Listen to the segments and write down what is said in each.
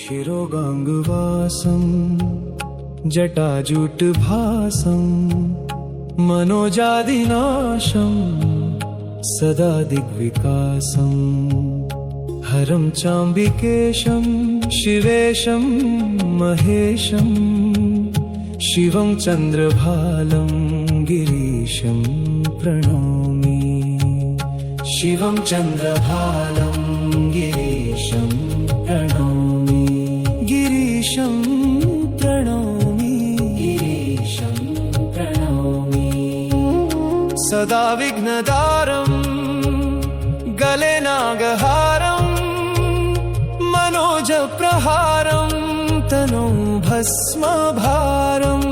शिरोगाङ्गवासं जटाजूटभासं मनोजादिनाशं सदा दिग्विकासं हरं चाम्बिकेशं शिवेशं महेशं शिवं चन्द्रभालं गिरीशं प्रणौमि शिवं चन्द्रभालं गिरीशं प्रणौमि गिरीशं प्रणौमि गिरीशं प्रणौमि सदा विघ्नदारं गले नागहारं मनोजप्रहारं तनौ भस्मभारं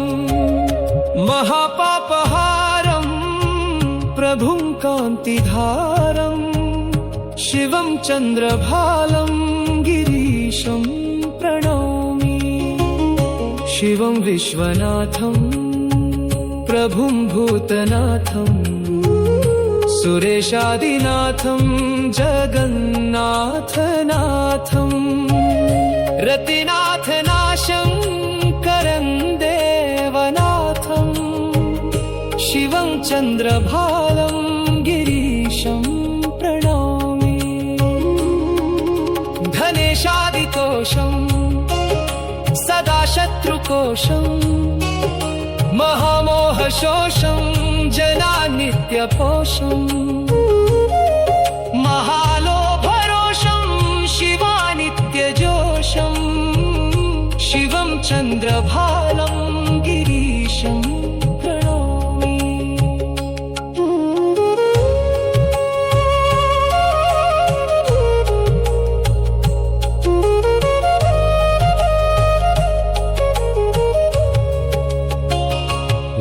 महापापहारं प्रभुं कान्तिधारं शिवं चन्द्रभालं गिरीशं प्रणौमि शिवं विश्वनाथं प्रभुं भूतनाथं सुरेशादिनाथं जगन्नाथनाथं रतिनाथनाशं करं देवनाथं शिवं चन्द्रभालं गिरीशं प्रणौमि धनेशादितोषं सदा शत्रुकोशं महामोहशोषं जनानित्यपोषं महालोभरोषं शिवानित्यजोषं शिवं चन्द्रभालं गिरीशं प्रणौमि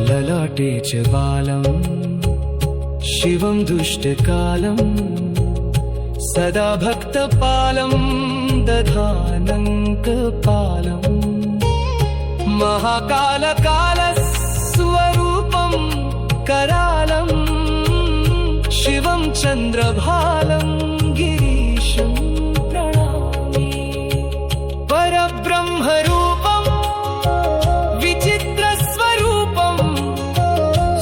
ललाटे च बालं शिवं दुष्टकालं सदा भक्तपालं दधानङ्कपालं महाकालकालस्वरूपं करालं शिवं चन्द्रभालं गिरीशं प्रणौमि परब्रह्मरूपं विचित्रस्वरूपं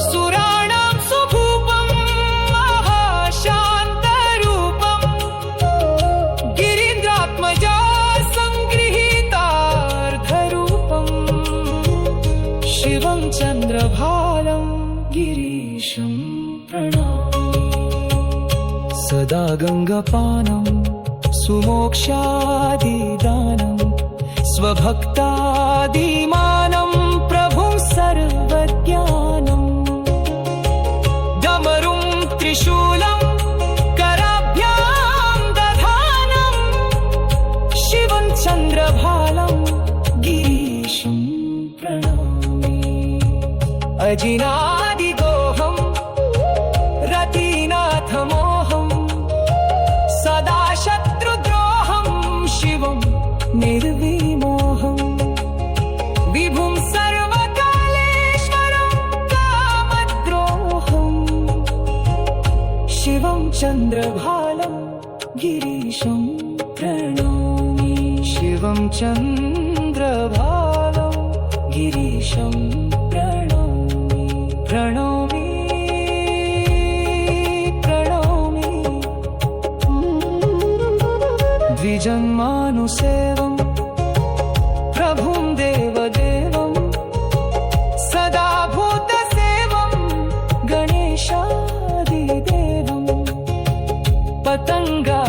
सुराणां सुभूपं महाशान्तरूपं गिरीन्द्रात्मजा संगृहीतार्धरूपं शिवं चन्द्रभालं गिरीशं प्रणौमि सदा गङ्गापानं सुमोक्षादिदानं स्वभक्तादिमानं प्रभुं सर्वज्ञानं डमरुं त्रिशूलं कराभ्यां दधानं शिवं चन्द्रभालं गिरीशं प्रणौमि अजिनादिगोहं रतिनाथमोहं सदा शत्रुद्रोहं शिवं निर्विमोहं विभुं सर्वकालेश्वरं कामद्रोहं शिवं चन्द्रभालं गिरीशं प्रणौमि शिवं चन्द्रभालं गिरीशं प्रणौमि प्रणौमि प्रणौमि द्विजन्मानुसेवं प्रभुं देवदेवं सदा भूतसेवं गणेशादिदेवं पतङ्गा